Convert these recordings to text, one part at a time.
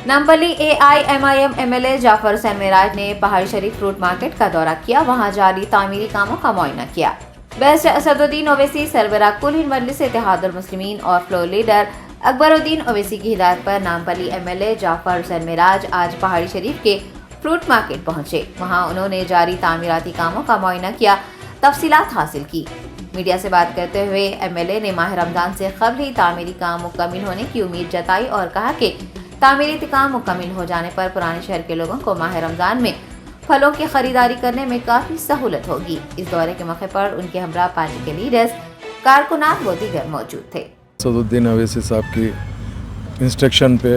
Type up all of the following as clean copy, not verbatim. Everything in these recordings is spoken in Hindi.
नामपल्ली AIMIM MLA जाफर हुसैन मेराज ने पहाड़ी शरीफ फ्रूट मार्केट का दौरा किया। वहां जारी तामीरी कामों का मुआयना किया। बैरिस्टर असदुद्दीन ओवैसी, सरबराह कुल हिंद मजलिस इत्तेहादुल मुस्लिमीन और फ्लोर लीडर अकबरुद्दीन ओवैसी की हिदायत पर नामपल्ली MLA जाफर हुसैन मेराज आज पहाड़ी शरीफ के फ्रूट मार्केट पहुंचे। वहां उन्होंने जारी तामीराती कामों का मुआयना किया, तफसीलात हासिल की। मीडिया से बात करते हुए MLA ने माह रमजान से कबल ही तामीरी काम मुकम्मिल होने की उम्मीद जताई और कहा कि तामीरी काम मुकम्मिल हो जाने पर पुराने शहर के लोगों को माह रमजान में फलों की खरीदारी करने में काफ़ी सहूलत होगी। इस दौरे के मौके पर उनके हमरा पार्टी के लीडर्स, कारकुनान व दीगर मौजूद थे। असदुद्दीन ओवैसी साहब की इंस्ट्रक्शन पे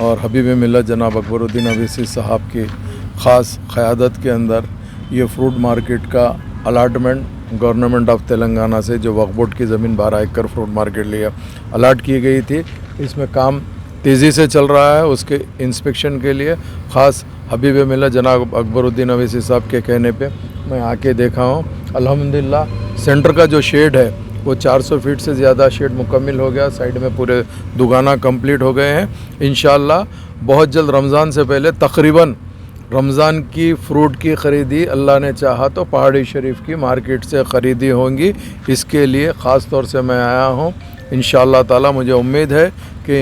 और हबीब मिल्लत जनाब अकबरुद्दीन ओवैसी साहब की ख़ास क़यादत के अंदर ये फ्रूट मार्केट का अलाटमेंट गवर्नमेंट ऑफ तेलंगाना से जो वक्फ बोर्ड की ज़मीन 12 एकड़ फ्रूट मार्केट लिए अलाट की गई थी, इसमें काम तेज़ी से चल रहा है। उसके इंस्पेक्शन के लिए ख़ास हबीब मिल्लत जनाब अकबरुद्दीन ओवैसी साहब के कहने पे मैं आके देखा हूँ। अल्हम्दुलिल्लाह सेंटर का जो शेड है वो 400 फीट से ज़्यादा शेड मुकम्मिल हो गया। साइड में पूरे दुकाना कंप्लीट हो गए हैं। इंशाअल्लाह बहुत जल्द रमज़ान से पहले तकरीबन रमज़ान की फ़्रूट की ख़रीदी अल्लाह ने चाहा तो पहाड़ी शरीफ की मार्केट से ख़रीदी होंगी। इसके लिए ख़ास तौर से मैं आया हूँ। इंशाअल्लाह ताला मुझे उम्मीद है कि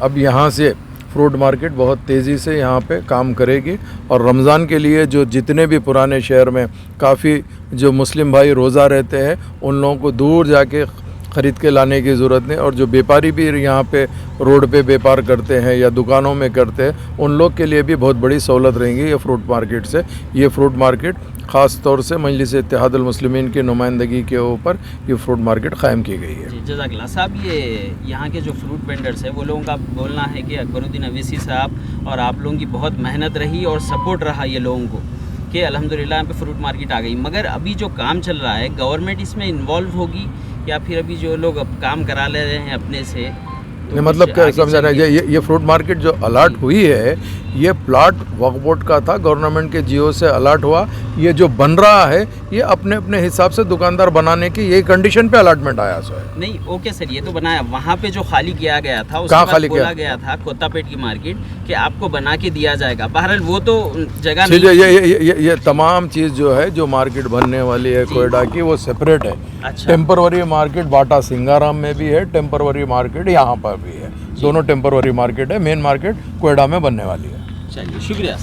अब यहाँ से फ्रूट मार्केट बहुत तेज़ी से यहाँ पे काम करेगी और रमज़ान के लिए जो जितने भी पुराने शहर में काफ़ी जो मुस्लिम भाई रोज़ा रहते हैं उन लोगों को दूर जाके ख़रीद के लाने की ज़रूरत नहीं, और जो व्यापारी भी यहाँ पे रोड पे व्यापार करते हैं या दुकानों में करते हैं उन लोग के लिए भी बहुत बड़ी सहूलत रहेंगी ये फ्रूट मार्केट से। ये फ्रूट मार्केट ख़ास तौर से मजलिस इत्तेहादुल मुस्लिमीन की नुमाइंदगी के ऊपर ये फ्रूट मार्केट क़ायम की गई है। जी जज़ाकल्लाह साहब, ये यहाँ के जो फ्रूट वेंडर्स हैं वो लोगों का बोलना है कि अकबरुद्दीन ओवैसी साहब और आप लोगों की बहुत मेहनत रही और सपोर्ट रहा ये लोगों को कि अल्हम्दुलिल्लाह यहाँ पे फ्रूट मार्केट आ गई। मगर अभी जो काम चल रहा है गवर्नमेंट इसमें इन्वॉल्व होगी या फिर अभी जो लोग अब काम करा ले रहे हैं अपने से, तो मतलब क्या समझा रहे हैं, ये फ्रूट मार्केट जो अलाट हुई है ये प्लाट वक्फ बोर्ड का था, गवर्नमेंट के जियो से अलाट हुआ। ये जो बन रहा है ये अपने अपने हिसाब से दुकानदार बनाने की यही कंडीशन पे अलाटमेंट आया सो है। नहीं ओके सर, ये तो बनाया, वहाँ पे जो खाली किया गया था उसके बाद बोला गया था कोतापेट की मार्केट कि आपको बना के दिया जाएगा। बहरहाल वो तो जगह नहीं, ये तमाम चीज़ जो है जो मार्केट बनने वाली है कोयडा की वो सेपरेट है। अच्छा। टेम्पररी मार्केट बाटा सिंगाराम में भी है, टेम्पररी मार्केट यहाँ पर भी है, दोनों टेम्पररी मार्केट है। मेन मार्केट कोयडा में बनने वाली है। चलिए शुक्रिया।